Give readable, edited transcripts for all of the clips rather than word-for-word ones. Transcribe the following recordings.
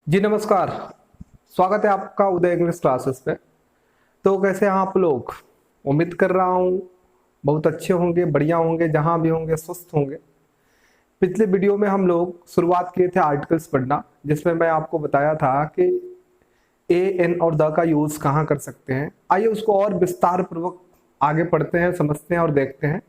जी नमस्कार। स्वागत है आपका उदय इंग्लिश क्लासेस पे। तो कैसे हैं आप लोग? उम्मीद कर रहा हूँ बहुत अच्छे होंगे, बढ़िया होंगे, जहाँ भी होंगे स्वस्थ होंगे। पिछले वीडियो में हम लोग शुरुआत किए थे आर्टिकल्स पढ़ना, जिसमें मैं आपको बताया था कि ए एन और द का यूज कहाँ कर सकते हैं। आइए उसको और विस्तार पूर्वक आगे पढ़ते हैं, समझते हैं और देखते हैं।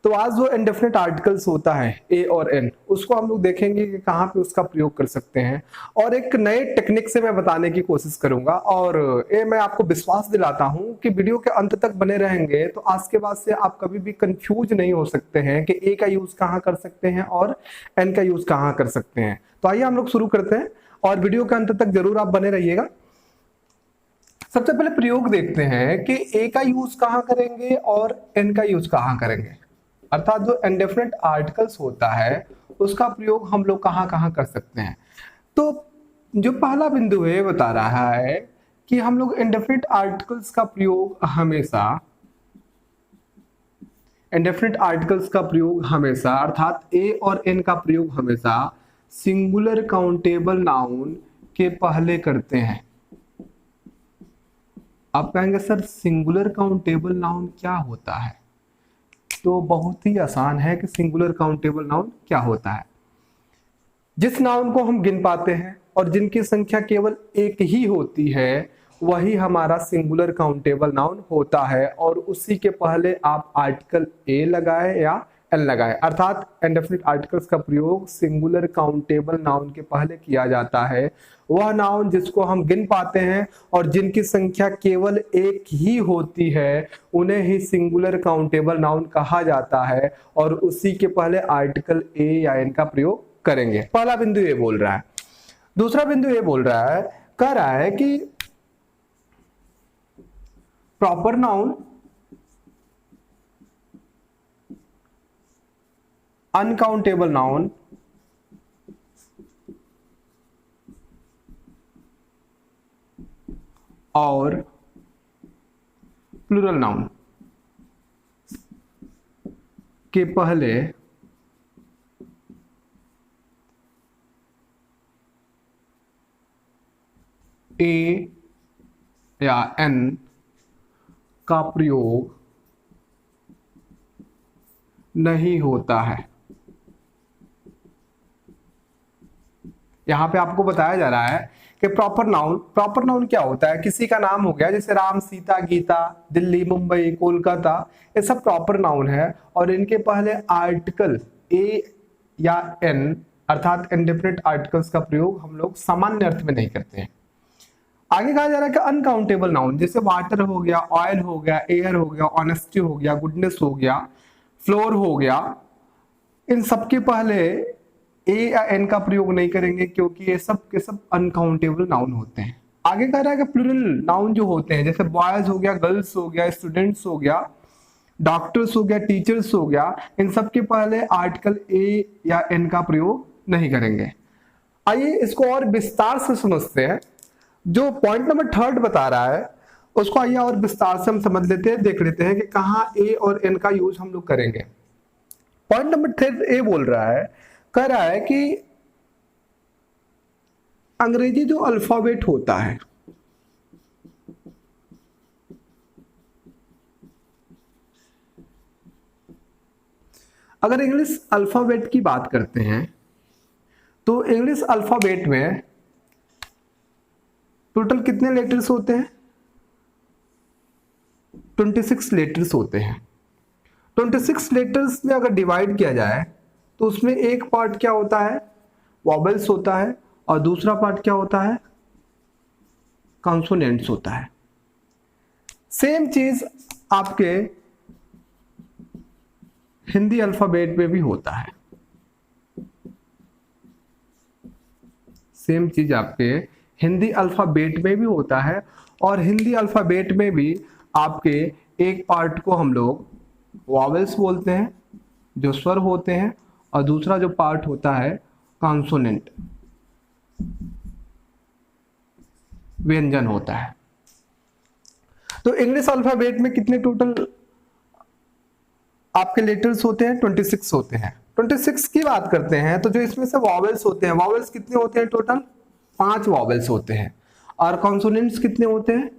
तो आज जो इंडेफिनिट आर्टिकल्स होता है ए और एन, उसको हम लोग देखेंगे कि कहाँ पे उसका प्रयोग कर सकते हैं और एक नए टेक्निक से मैं बताने की कोशिश करूंगा। और ये मैं आपको विश्वास दिलाता हूं कि वीडियो के अंत तक बने रहेंगे तो आज के बाद से आप कभी भी कंफ्यूज नहीं हो सकते हैं कि ए का यूज कहाँ कर सकते हैं और एन का यूज कहाँ कर सकते हैं। तो आइए हम लोग शुरू करते हैं और वीडियो के अंत तक जरूर आप बने रहिएगा। सबसे पहले प्रयोग देखते हैं कि ए का यूज कहाँ करेंगे और एन का यूज कहाँ करेंगे, अर्थात जो इंडेफिनिट आर्टिकल्स होता है उसका प्रयोग हम लोग कहाँ कहाँ कर सकते हैं। तो जो पहला बिंदु है बता रहा है कि हम लोग इंडेफिनिट आर्टिकल्स का प्रयोग हमेशा अर्थात ए और एन का प्रयोग हमेशा सिंगुलर काउंटेबल नाउन के पहले करते हैं। आप कहेंगे सर सिंगुलर काउंटेबल नाउन क्या होता है? तो बहुत ही आसान है कि सिंगुलर काउंटेबल नाउन क्या होता है। जिस नाउन को हम गिन पाते हैं और जिनकी संख्या केवल एक ही होती है वही हमारा सिंगुलर काउंटेबल नाउन होता है, और उसी के पहले आप आर्टिकल ए लगाए या एन लगाए, अर्थात इंडेफिनिट आर्टिकल्स का प्रयोग सिंगुलर काउंटेबल नाउन के पहले किया जाता है। वह नाउन जिसको हम गिन पाते हैं और जिनकी संख्या केवल एक ही होती है उन्हें ही सिंगुलर काउंटेबल नाउन कहा जाता है, और उसी के पहले आर्टिकल ए या एन का प्रयोग करेंगे। पहला बिंदु ये बोल रहा है। दूसरा बिंदु ये बोल रहा है, कह रहा है कि प्रॉपर नाउन अनकाउंटेबल नाउन और प्लूरल नाउन के पहले ए या एन का प्रयोग नहीं होता है। यहां पे आपको बताया जा रहा है कि प्रॉपर नाउन क्या होता है? किसी का नाम हो गया, जैसे राम, सीता, गीता, दिल्ली, मुंबई, कोलकाता, ये सब प्रॉपर नाउन है और इनके पहले आर्टिकल ए या एन अर्थात इंडेफिनिट आर्टिकल्स का प्रयोग हम लोग सामान्य अर्थ में नहीं करते हैं। आगे कहा जा रहा है कि अनकाउंटेबल नाउन, जैसे वाटर हो गया, ऑयल हो गया, एयर हो गया, ऑनेस्टी हो गया, गुडनेस हो गया, फ्लोर हो गया, इन सबके पहले ए या एन का प्रयोग नहीं करेंगे क्योंकि ये सब के सब अनकाउंटेबल नाउन होते हैं। आगे कह रहा है कि प्लूरल नाउन जो होते हैं, जैसे बॉयज हो गया, गर्ल्स हो गया, स्टूडेंट्स हो गया, डॉक्टर्स हो गया, टीचर्स हो गया, इन सब के पहले आर्टिकल ए या एन का प्रयोग नहीं करेंगे। आइए इसको और विस्तार से समझते हैं। जो पॉइंट नंबर थर्ड बता रहा है उसको आइए और विस्तार से हम समझ लेते हैं, देख लेते हैं कि कहां ए और एन का यूज हम लोग करेंगे। पॉइंट नंबर थर्ड ए बोल रहा है, कह रहा है कि अंग्रेजी जो अल्फाबेट होता है, अगर इंग्लिश अल्फाबेट की बात करते हैं तो इंग्लिश अल्फाबेट में टोटल कितने लेटर्स होते हैं? 26 लेटर्स होते हैं। 26 लेटर्स में अगर डिवाइड किया जाए तो उसमें एक पार्ट क्या होता है? वॉवेल्स होता है, और दूसरा पार्ट क्या होता है? कॉन्सोनेंट्स होता है। सेम चीज आपके हिंदी अल्फाबेट में भी होता है। सेम चीज आपके हिंदी अल्फाबेट में भी होता है, और हिंदी अल्फाबेट में भी आपके एक पार्ट को हम लोग वॉवेल्स बोलते हैं जो स्वर होते हैं, और दूसरा जो पार्ट होता है कॉन्सोनेंट, व्यंजन होता है। तो इंग्लिश अल्फाबेट में कितने टोटल आपके लेटर्स होते हैं? 26 होते हैं। 26 की बात करते हैं तो जो इसमें से वॉवेल्स होते हैं, वॉवेल्स कितने होते हैं टोटल? 5 वॉवेल्स होते हैं और कॉन्सोनेंट्स कितने होते हैं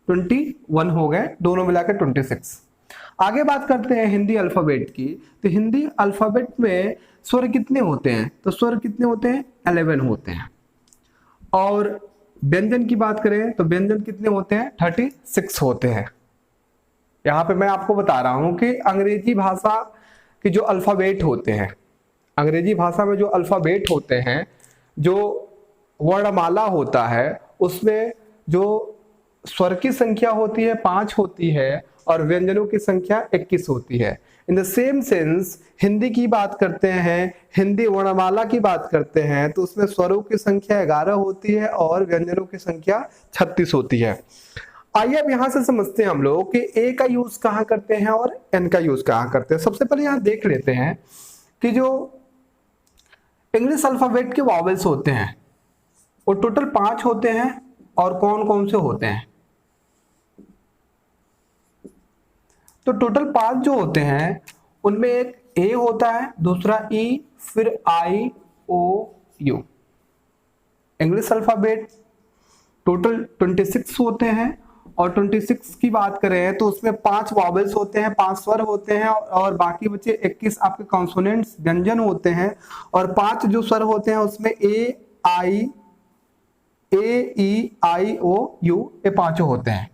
21 हो गए, दोनों मिलाकर 26। आगे बात करते हैं हिंदी अल्फाबेट की। तो हिंदी अल्फाबेट में स्वर कितने होते हैं, तो स्वर कितने होते हैं 11 होते हैं। और व्यंजन की बात करें तो व्यंजन कितने होते हैं 36 होते हैं। यहां पे मैं आपको बता रहा हूं कि अंग्रेजी भाषा के जो अल्फाबेट होते हैं, अंग्रेजी भाषा में जो अल्फाबेट होते हैं, जो वर्णमाला होता है, उसमें जो स्वर की संख्या होती है 5 होती है और व्यंजनों की संख्या 21 होती है। In the same sense Hindi की बात करते हैं, हिंदी वर्णमाला की बात करते हैं, तो उसमें स्वरों की संख्या 11 होती है और व्यंजनों की संख्या 36 होती है। आइए अब यहां से समझते हैं हम लोग कि ए का यूज कहां करते हैं और एन का यूज कहां करते हैं। सबसे पहले यहां देख लेते हैं कि जो इंग्लिश अल्फाबेट के वॉवेल्स होते हैं वो टोटल 5 होते हैं और कौन कौन से होते हैं। तो टोटल 5 जो होते हैं उनमें एक ए होता है, दूसरा ई, फिर आई ओ यू। इंग्लिश अल्फाबेट टोटल 26 होते हैं और 26 की बात करें तो उसमें 5 वॉवेल्स होते हैं, 5 स्वर होते हैं और बाकी बचे 21 आपके कॉन्सोनेंट्स व्यंजन होते हैं। और 5 जो स्वर होते हैं उसमें ए ई आई ओ यू, ये पांचों होते हैं।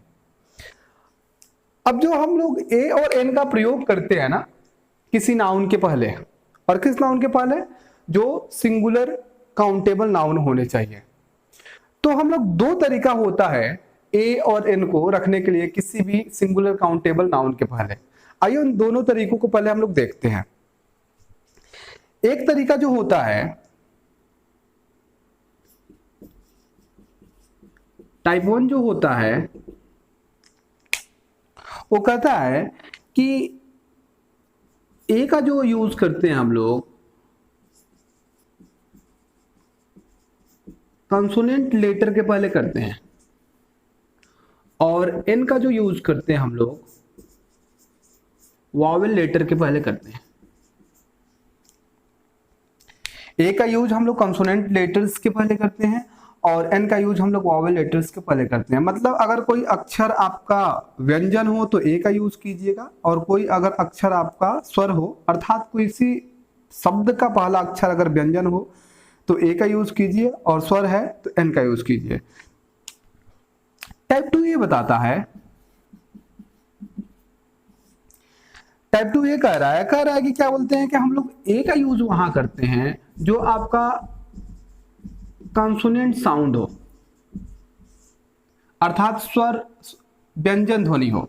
अब जो हम लोग ए और एन का प्रयोग करते हैं ना किसी नाउन के पहले, और किस नाउन के पहले, जो सिंगुलर काउंटेबल नाउन होने चाहिए। तो हम लोग 2 तरीका होता है ए और एन को रखने के लिए किसी भी सिंगुलर काउंटेबल नाउन के पहले। आइए उन दोनों तरीकों को पहले हम लोग देखते हैं। एक तरीका जो होता है टाइप 1 जो होता है वो कहता है कि ए का जो यूज करते हैं हम लोग कंसोनेंट लेटर के पहले करते हैं और एन का जो यूज करते हैं हम लोग वॉवेल लेटर के पहले करते हैं। ए का यूज हम लोग कंसोनेंट लेटर्स के पहले करते हैं और एन का यूज हम लोग वॉवेल लेटर्स के पहले करते हैं। मतलब अगर कोई अक्षर आपका व्यंजन हो तो ए का यूज कीजिएगा, और कोई अगर अक्षर आपका स्वर हो अर्थात कोई सी शब्द का पहला अक्षर अगर व्यंजन हो तो ए का यूज कीजिए और स्वर है तो एन का यूज कीजिए। टाइप 2 ये बताता है, टाइप 2 ये कह रहा है कि क्या बोलते हैं कि हम लोग ए का यूज वहां करते हैं जो आपका कॉन्सोनेंट साउंड हो अर्थात स्वर व्यंजन ध्वनि हो,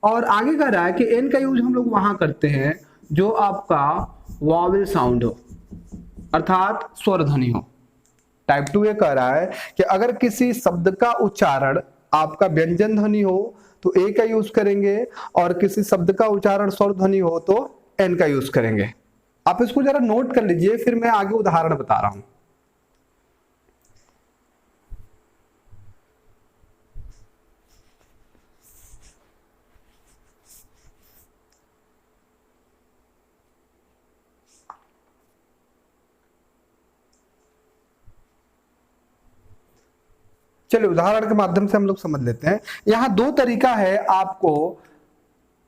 और आगे कह रहा है कि एन का यूज हम लोग वहां करते हैं जो आपका वॉवेल साउंड हो अर्थात स्वर ध्वनि हो। टाइप 2 ये कह रहा है कि अगर किसी शब्द का उच्चारण आपका व्यंजन ध्वनि हो तो ए का यूज करेंगे और किसी शब्द का उच्चारण स्वर ध्वनि हो तो एन का यूज करेंगे। आप इसको जरा नोट कर लीजिए, फिर मैं आगे उदाहरण बता रहा हूं। चलिए उदाहरण के माध्यम से हम लोग समझ लेते हैं। यहां 2 तरीका है आपको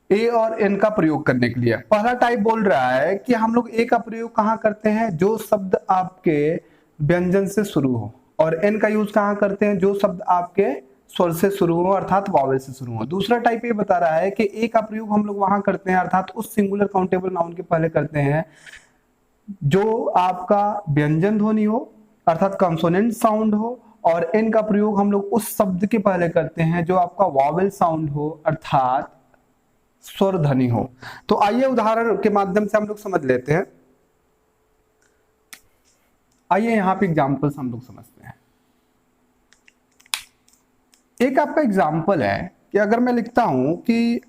ए और एन का प्रयोग करने के लिए। पहला टाइप बोल रहा है कि हम लोग ए का प्रयोग कहां करते हैं जो शब्द आपके व्यंजन से शुरू हो, और एन का यूज कहां करते हैं जो शब्द आपके स्वर से शुरू हो अर्थात वॉवेल से शुरू हो। दूसरा टाइप ये बता रहा है कि ए का प्रयोग हम लोग वहां करते हैं अर्थात उस सिंगुलर काउंटेबल नाउन के पहले करते हैं जो आपका व्यंजन ध्वनि हो अर्थात कॉन्सोनेंट साउंड हो, और एन का प्रयोग हम लोग उस शब्द के पहले करते हैं जो आपका वॉवेल साउंड हो अर्थात स्वर ध्वनि हो। तो आइए उदाहरण के माध्यम से हम लोग समझ लेते हैं। आइए यहां पे एग्जांपल्स हम लोग समझते हैं। एक आपका एग्जांपल है कि अगर मैं लिखता हूं कि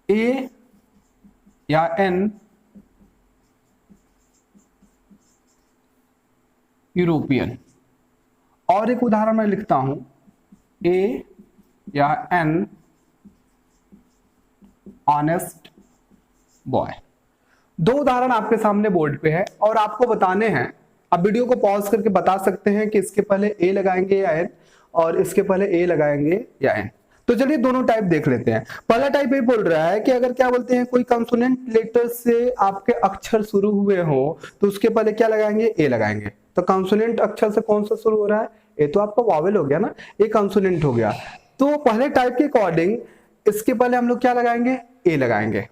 ए या एन यूरोपियन, और एक उदाहरण मैं लिखता हूं ए या एन ऑनेस्ट बॉय। 2 उदाहरण आपके सामने बोर्ड पे है और आपको बताने हैं आप वीडियो को पॉज करके बता सकते हैं कि इसके पहले ए लगाएंगे या एन, और इसके पहले ए लगाएंगे या एन। तो चलिए दोनों टाइप देख लेते हैं। पहला टाइप ये बोल रहा है कि अगर क्या बोलते हैं कोई कंसोनेंट लेटर से आपके अक्षर शुरू हुए हो तो उसके पहले क्या लगाएंगे, ए लगाएंगे। तो कंसोनेंट अक्षर से कौन सा शुरू हो रहा है, ए तो आपका वावेल हो गया ना, ये कंसोनेंट हो गया। तो पहले टाइप के अकॉर्डिंग इसके पहले हम लोग क्या लगाएंगे, ए लगाएंगे।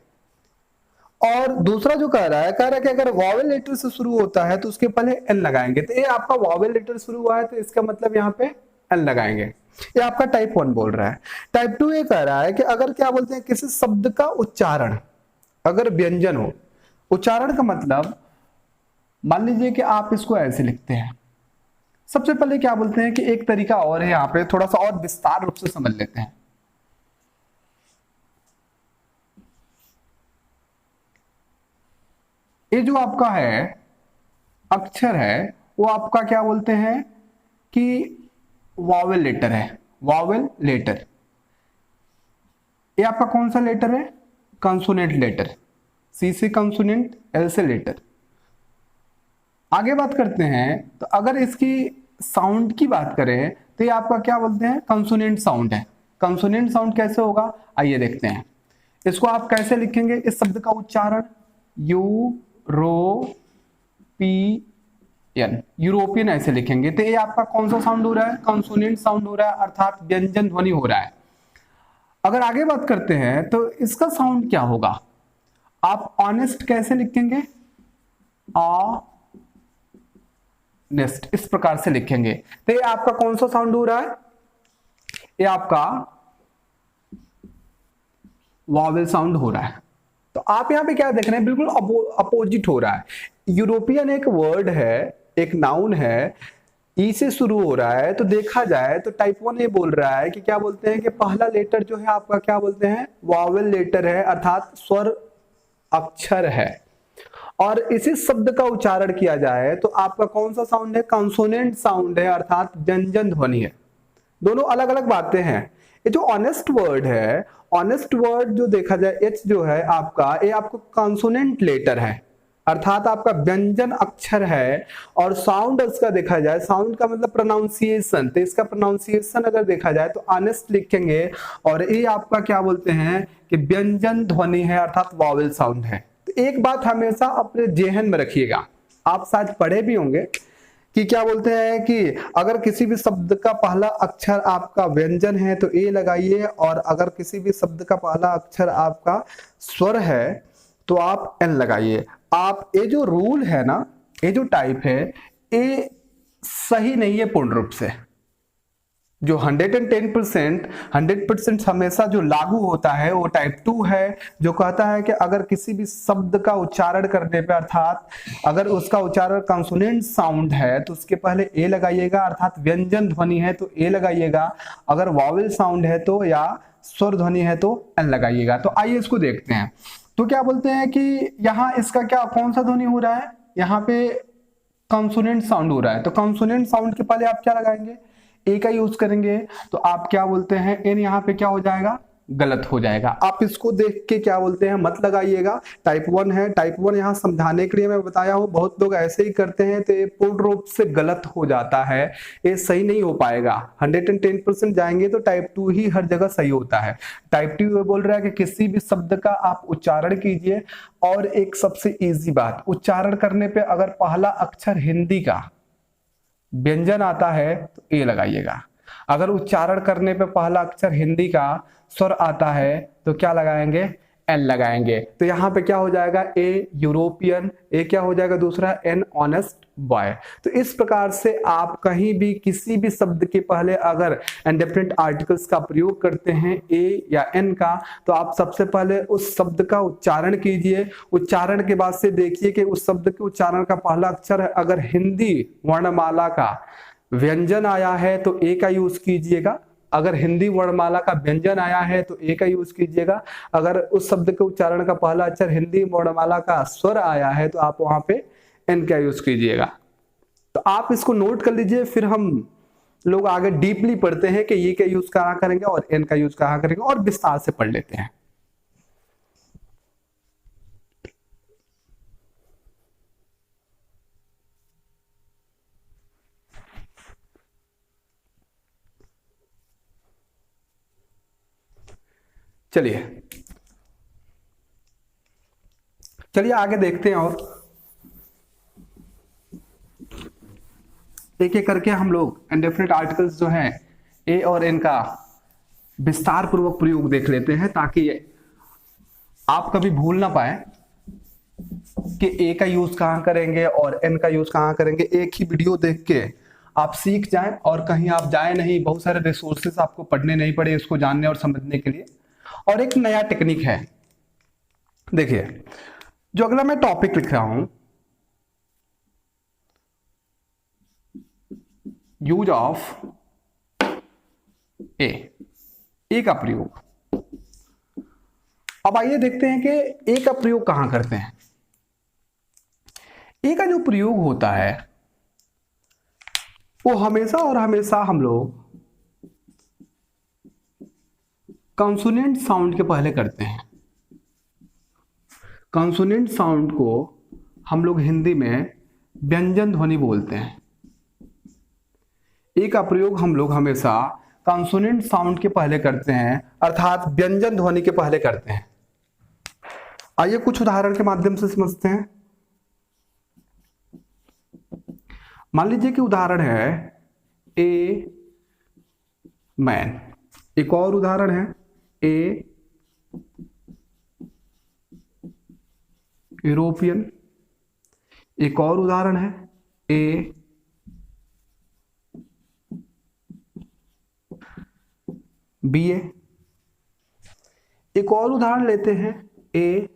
और दूसरा जो कह रहा है कि अगर वावेल लेटर से शुरू होता है तो उसके पहले एन लगाएंगे। तो ये आपका वावेल लेटर शुरू हुआ है तो इसका मतलब यहाँ पे एन लगाएंगे। ये आपका टाइप 1 बोल रहा है। टाइप 2 ये कह रहा है कि अगर क्या बोलते हैं किसी शब्द का उच्चारण अगर व्यंजन हो, उच्चारण का मतलब मान लीजिए कि आप इसको ऐसे लिखते हैं। सबसे पहले क्या बोलते हैं कि एक तरीका और है, यहाँ पे थोड़ा सा और विस्तार रूप से समझ लेते हैं। ये जो आपका है अक्षर है वो आपका क्या बोलते हैं कि वावेल लेटर है, वावेल लेटर। ये आपका कौन सा लेटर है, कंसोनेंट लेटर। सी से कंसोनेंट, एल से लेटर। आगे बात करते हैं तो अगर इसकी साउंड की बात करें तो ये आपका क्या बोलते हैं, कंसोनेंट साउंड है। कंसोनेंट साउंड कैसे होगा, आइए देखते हैं। इसको आप कैसे लिखेंगे, इस शब्द का उच्चारण यूरोपियन, यूरोपियन ऐसे लिखेंगे। तो ये आपका कौन सा साउंड हो रहा है, कंसोनेंट साउंड हो रहा है, अर्थात व्यंजन ध्वनि हो रहा है। अगर आगे बात करते हैं तो इसका साउंड क्या होगा, आप ऑनेस्ट कैसे लिखेंगे, ऑनेस्ट, इस प्रकार से लिखेंगे। तो ये आपका कौन सा साउंड हो रहा है, ये आपका वावेल साउंड हो रहा है। तो आप यहां पे क्या देख रहे हैं, बिल्कुल अपोजिट हो रहा है। यूरोपियन एक वर्ड है, एक नाउन है, ई से शुरू हो रहा है। तो देखा जाए तो टाइप 1 ये बोल रहा है कि क्या बोलते हैं कि पहला लेटर जो है आपका क्या बोलते हैं, वावेल लेटर है, अर्थात स्वर अक्षर है। और इसी शब्द का उच्चारण किया जाए तो आपका कौन सा साउंड है, कंसोनेंट साउंड है, अर्थात व्यंजन ध्वनि है। दोनों अलग अलग बातें हैं। ये जो ऑनेस्ट वर्ड है, ऑनेस्ट वर्ड जो देखा जाए एच जो है आपका, ये आपको कंसोनेंट लेटर है, अर्थात आपका व्यंजन अक्षर है। और साउंड इसका देखा जाए, साउंड का मतलब प्रोनाउंसिएशन, तो इसका प्रोनाउंसिएशन अगर देखा जाए तो ऑनेस्ट लिखेंगे। और ये आपका क्या बोलते हैं कि व्यंजन ध्वनि है, अर्थात वावेल साउंड है। तो एक बात हमेशा अपने जेहन में रखिएगा, आप शायद पढ़े भी होंगे कि क्या बोलते हैं कि अगर किसी भी शब्द का पहला अक्षर आपका व्यंजन है तो ए लगाइए, और अगर किसी भी शब्द का पहला अक्षर आपका स्वर है तो आप एन लगाइए। आप ये जो रूल है ना, ये जो टाइप है, ये सही नहीं है पूर्ण रूप से। जो 110% हमेशा जो लागू होता है वो टाइप 2 है, जो कहता है कि अगर किसी भी शब्द का उच्चारण करने पे, अर्थात अगर उसका उच्चारण कंसोनेंट साउंड है तो उसके पहले ए लगाइएगा, अर्थात व्यंजन ध्वनि है तो ए लगाइएगा। अगर वावेल साउंड है तो या स्वर ध्वनि है तो एन लगाइएगा। तो आइए इसको देखते हैं। तो क्या बोलते हैं कि यहाँ इसका क्या कौन सा ध्वनि हो रहा है, यहाँ पे कंसोनेंट साउंड हो रहा है। तो कंसोनेंट साउंड के पहले आप क्या लगाएंगे, ए का यूज करेंगे। तो आप क्या बोलते हैं, एन यहाँ पे क्या हो जाएगा, गलत हो जाएगा। आप इसको देख के क्या बोलते हैं मत लगाइएगा। टाइप 1 है, टाइप 1 यहाँ समझाने के लिए मैं बताया हूँ। बहुत लोग ऐसे ही करते हैं तो ये पूर्ण रूप से गलत हो जाता है, ये सही नहीं हो पाएगा। 110% जाएंगे तो टाइप 2 ही हर जगह सही होता है। टाइप 2 बोल रहा है कि किसी भी शब्द का आप उच्चारण कीजिए। और एक सबसे ईजी बात, उच्चारण करने पे अगर पहला अक्षर हिंदी का व्यंजन आता है तो ए लगाइएगा। अगर उच्चारण करने पे पहला अक्षर हिंदी का स्वर आता है तो क्या लगाएंगे, एन लगाएंगे। तो यहाँ पे क्या हो जाएगा, ए यूरोपियन, ए क्या हो जाएगा दूसरा, एन ऑनेस्ट बॉय। तो इस प्रकार से आप कहीं भी किसी भी शब्द के पहले अगर इंडेफिनिट आर्टिकल्स का प्रयोग करते हैं ए या एन का, तो आप सबसे पहले उस शब्द का उच्चारण कीजिए। उच्चारण के बाद से देखिए कि उस शब्द के उच्चारण का पहला अक्षर है, अगर हिंदी वर्णमाला का व्यंजन आया है तो ए का यूज कीजिएगा। अगर हिंदी वर्णमाला का व्यंजन आया है तो ए का यूज कीजिएगा। अगर उस शब्द के उच्चारण का पहला अक्षर हिंदी वर्णमाला का स्वर आया है तो आप वहां पे एन का यूज कीजिएगा। तो आप इसको नोट कर लीजिए, फिर हम लोग आगे डीपली पढ़ते हैं कि ये का यूज कहाँ करेंगे और एन का यूज कहाँ करेंगे, और विस्तार से पढ़ लेते हैं। चलिए चलिए आगे देखते हैं और एक एक करके हम लोग इंडेफिनिट आर्टिकल्स जो हैं ए और एन का विस्तार पूर्वक प्रयोग देख लेते हैं, ताकि आप कभी भूल ना पाए कि ए का यूज कहां करेंगे और एन का यूज कहां करेंगे। एक ही वीडियो देख के आप सीख जाएं और कहीं आप जाए नहीं, बहुत सारे रिसोर्सेस आपको पढ़ने नहीं पड़े इसको जानने और समझने के लिए। और एक नया टेक्निक है, देखिए जो अगला मैं टॉपिक लिख रहा हूं, यूज ऑफ ए का प्रयोग। अब आइए देखते हैं कि ए का प्रयोग कहां करते हैं। ए का जो प्रयोग होता है वो हमेशा और हमेशा हम लोग कॉन्सोनेंट साउंड के पहले करते हैं। कॉन्सोनेंट साउंड को हम लोग हिंदी में व्यंजन ध्वनि बोलते हैं। ए का प्रयोग हम लोग हमेशा कॉन्सोनेंट साउंड के पहले करते हैं, अर्थात व्यंजन ध्वनि के पहले करते हैं। आइए कुछ उदाहरण के माध्यम से समझते हैं। मान लीजिए कि उदाहरण है ए मैन, एक और उदाहरण है ए यूरोपियन, एक और उदाहरण है ए बीए, एक और उदाहरण लेते हैं ए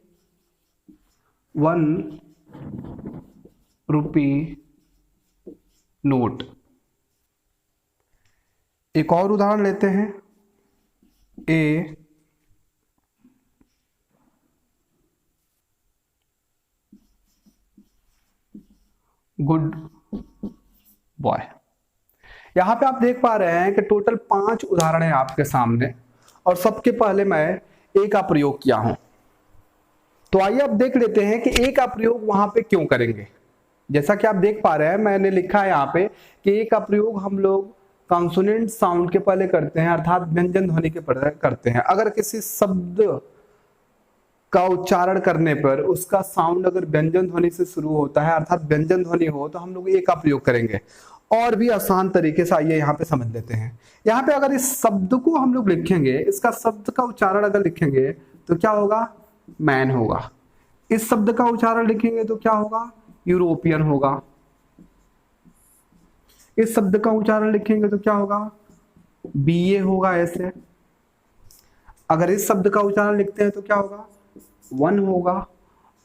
1 रुपी नोट, एक और उदाहरण लेते हैं ए गुड बॉय। यहां पे आप देख पा रहे हैं कि टोटल 5 उदाहरण है आपके सामने और सबके पहले मैं ए का प्रयोग किया हूं। तो आइए अब देख लेते हैं कि ए का प्रयोग वहां पे क्यों करेंगे। जैसा कि आप देख पा रहे हैं मैंने लिखा है यहाँ पे कि ए का प्रयोग हम लोग कॉन्सोनेंट साउंड के पहले करते हैं, अर्थात व्यंजन ध्वनि के पहले करते हैं। अगर किसी शब्द का उच्चारण करने पर उसका साउंड अगर व्यंजन ध्वनि से शुरू होता है, अर्थात व्यंजन ध्वनि हो, तो हम लोग ए का प्रयोग करेंगे। और भी आसान तरीके से आइए यहाँ पे समझ लेते हैं। यहाँ पे अगर इस शब्द को हम लोग लिखेंगे, इसका शब्द का उच्चारण अगर लिखेंगे तो क्या होगा, मैन होगा। इस शब्द का उच्चारण लिखेंगे तो क्या होगा, यूरोपियन होगा। इस शब्द का उच्चारण लिखेंगे तो क्या होगा, बीए होगा। ऐसे अगर इस शब्द का उच्चारण लिखते हैं तो क्या होगा, 1 होगा।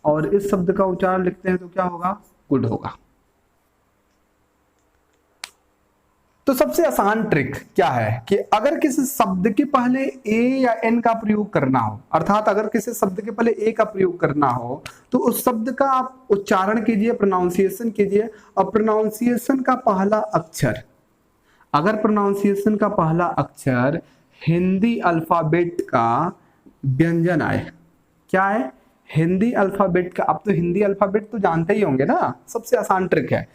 और इस शब्द का उच्चारण लिखते हैं तो क्या होगा, गुड होगा। तो सबसे आसान ट्रिक क्या है कि अगर किसी शब्द के पहले ए या एन का प्रयोग करना हो, अर्थात अगर किसी शब्द के पहले ए का प्रयोग करना हो तो उस शब्द का आप उच्चारण कीजिए, प्रोनाउंसिएशन कीजिए। और प्रोनाउंसिएशन का पहला अक्षर, अगर प्रोनाउंसिएशन का पहला अक्षर हिंदी अल्फाबेट का व्यंजन आए, क्या है, हिंदी अल्फाबेट का। आप तो हिंदी अल्फाबेट तो जानते ही होंगे ना, सबसे आसान ट्रिक है।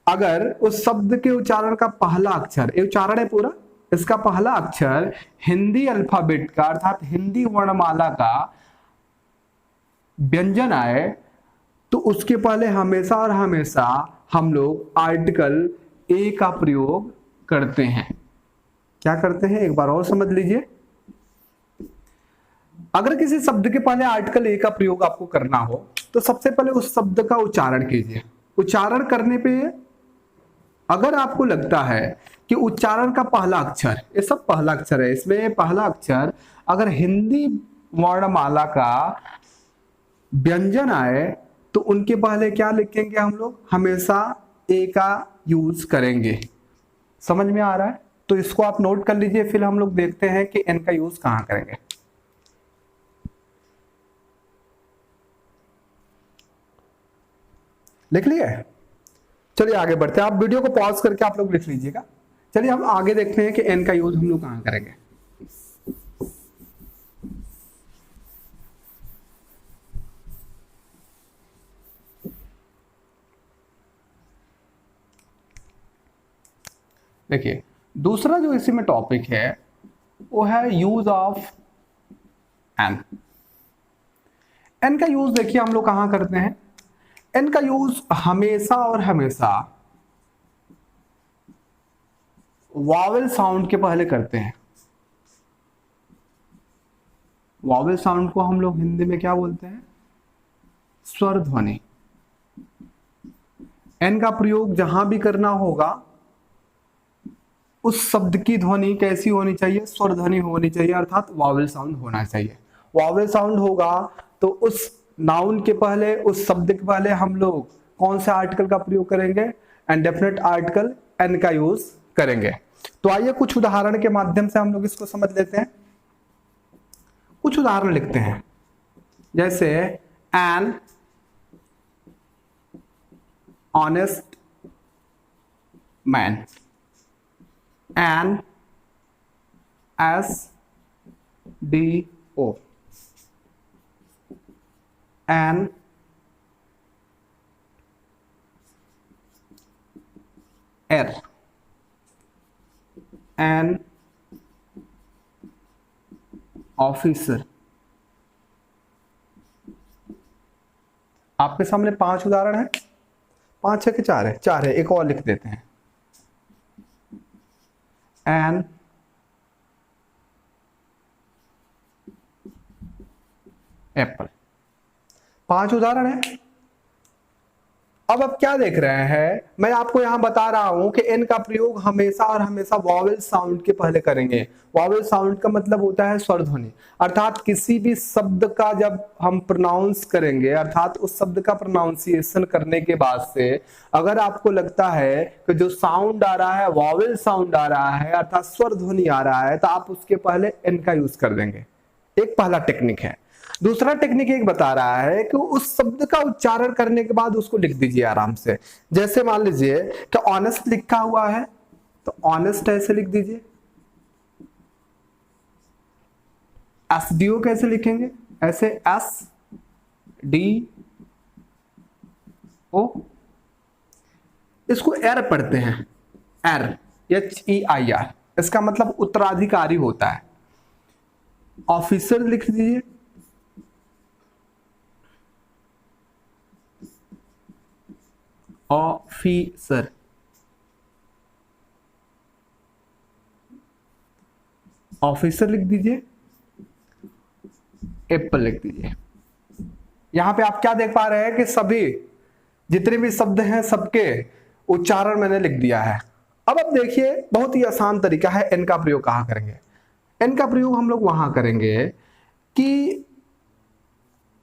अगर उस शब्द के उच्चारण का पहला अक्षर, ये उच्चारण है पूरा, इसका पहला अक्षर हिंदी अल्फाबेट का अर्थात हिंदी वर्णमाला का व्यंजन आए तो उसके पहले हमेशा और हमेशा हम लोग आर्टिकल ए का प्रयोग करते हैं। क्या करते हैं, एक बार और समझ लीजिए। अगर किसी शब्द के पहले आर्टिकल ए का प्रयोग आपको करना हो तो सबसे पहले उस शब्द का उच्चारण कीजिए। उच्चारण करने पे अगर आपको लगता है कि उच्चारण का पहला अक्षर, ये सब पहला अक्षर है, इसमें पहला अक्षर अगर हिंदी वर्णमाला का व्यंजन आए तो उनके पहले क्या लिखेंगे हम लोग, हमेशा ए का यूज करेंगे। समझ में आ रहा है, तो इसको आप नोट कर लीजिए। फिर हम लोग देखते हैं कि एन का यूज कहां करेंगे। लिख लिए, चलिए आगे बढ़ते हैं। आप वीडियो को पॉज करके आप लोग लिख लीजिएगा। चलिए हम आगे देखते हैं कि एन का यूज हम लोग कहां करेंगे। देखिए दूसरा जो इसी में टॉपिक है वो है यूज ऑफ एन। एन का यूज देखिए हम लोग कहां करते हैं, एन का यूज हमेशा और हमेशा वॉवेल साउंड के पहले करते हैं। वॉवेल साउंड को हम लोग हिंदी में क्या बोलते हैं, स्वर ध्वनि। एन का प्रयोग जहां भी करना होगा उस शब्द की ध्वनि कैसी होनी चाहिए, स्वर ध्वनि होनी चाहिए, अर्थात वॉवेल साउंड होना चाहिए। वॉवेल साउंड होगा तो उस नाउन के पहले, उस शब्द के पहले हम लोग कौन से आर्टिकल का प्रयोग करेंगे, इंडेफिनिट आर्टिकल एन का यूज करेंगे। तो आइए कुछ उदाहरण के माध्यम से हम लोग इसको समझ लेते हैं। कुछ उदाहरण लिखते हैं, जैसे an honest man, an SDO, an heir, an officer. आपके सामने 5 उदाहरण है, 5 है कि 4 है, 4 है, एक और लिख देते हैं, एन एप्पल। 5 उदाहरण है। अब आप क्या देख रहे हैं, मैं आपको यहां बता रहा हूं कि एन का प्रयोग हमेशा और हमेशा वॉवेल साउंड के पहले करेंगे। वॉवेल साउंड का मतलब होता है स्वर ध्वनि, अर्थात किसी भी शब्द का जब हम प्रोनाउंस करेंगे, अर्थात उस शब्द का प्रोनाउंसिएशन करने के बाद से अगर आपको लगता है कि जो साउंड आ रहा है वॉवेल साउंड आ रहा है, अर्थात स्वर ध्वनि आ रहा है, तो आप उसके पहले एन का यूज कर देंगे। एक पहला टेक्निक है। दूसरा टेक्निक एक बता रहा है कि उस शब्द का उच्चारण करने के बाद उसको लिख दीजिए आराम से। जैसे मान लीजिए कि ऑनेस्ट लिखा हुआ है तो ऑनेस्ट ऐसे लिख दीजिए। SDO कैसे लिखेंगे, ऐसे SDO। इसको एर पढ़ते हैं, एर, HEIR, इसका मतलब उत्तराधिकारी होता है। ऑफिसर लिख दीजिए, ऑफिसर। ऑफिसर लिख दीजिए, एप्पल लिख दीजिए। यहां पे आप क्या देख पा रहे हैं कि सभी जितने भी शब्द हैं सबके उच्चारण मैंने लिख दिया है। अब आप देखिए बहुत ही आसान तरीका है, एन का प्रयोग कहां करेंगे। एन का प्रयोग हम लोग वहां करेंगे कि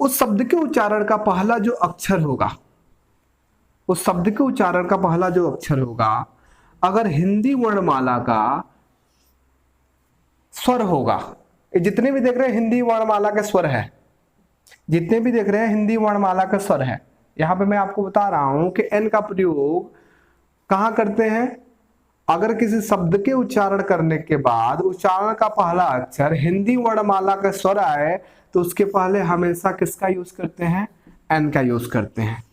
उस शब्द के उच्चारण का पहला जो अक्षर होगा, उस शब्द के उच्चारण का पहला जो अक्षर होगा, अगर हिंदी वर्णमाला का स्वर होगा, जितने भी देख रहे हैं हिंदी वर्णमाला के स्वर है, जितने भी देख रहे हैं हिंदी वर्णमाला का स्वर है। यहां पे मैं आपको बता रहा हूं कि एन का प्रयोग कहां करते हैं, अगर किसी शब्द के उच्चारण करने के बाद उच्चारण का पहला अक्षर हिंदी वर्णमाला का स्वर आए तो उसके पहले हमेशा किसका यूज करते हैं, एन का यूज करते हैं।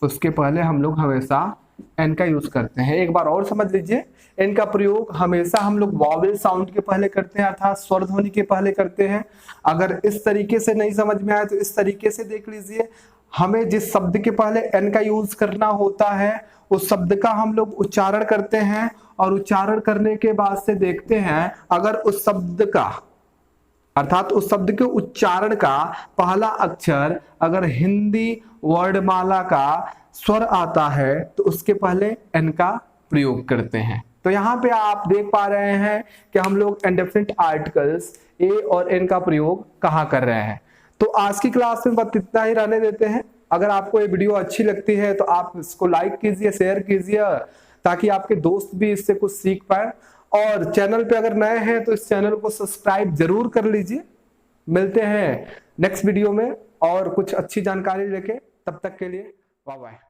उसके पहले हम लोग हमेशा एन का यूज करते हैं। एक बार और समझ लीजिए, एन का प्रयोग हमेशा हम लोग वॉवेल साउंड के पहले करते हैं, अर्थात स्वर ध्वनि के पहले करते हैं। अगर इस तरीके से नहीं समझ में आए तो इस तरीके से देख लीजिए, हमें जिस शब्द के पहले एन का यूज करना होता है उस शब्द का हम लोग उच्चारण करते हैं, और उच्चारण करने के बाद से देखते हैं अगर उस शब्द का, अर्थात उस शब्द के उच्चारण का पहला अक्षर अगर हिंदी वर्णमाला का स्वर आता है तो उसके पहले एन का प्रयोग करते हैं। तो यहाँ पे आप देख पा रहे हैं कि हम लोग इंडेफिनिट आर्टिकल्स ए और एन का प्रयोग कहाँ कर रहे हैं। तो आज की क्लास में बस इतना ही रहने देते हैं। अगर आपको ये वीडियो अच्छी लगती है तो आप इसको लाइक कीजिए, शेयर कीजिए, ताकि आपके दोस्त भी इससे कुछ सीख पाए। और चैनल पे अगर नए हैं तो इस चैनल को सब्सक्राइब जरूर कर लीजिए। मिलते हैं नेक्स्ट वीडियो में और कुछ अच्छी जानकारी लेके, तब तक के लिए बाय बाय।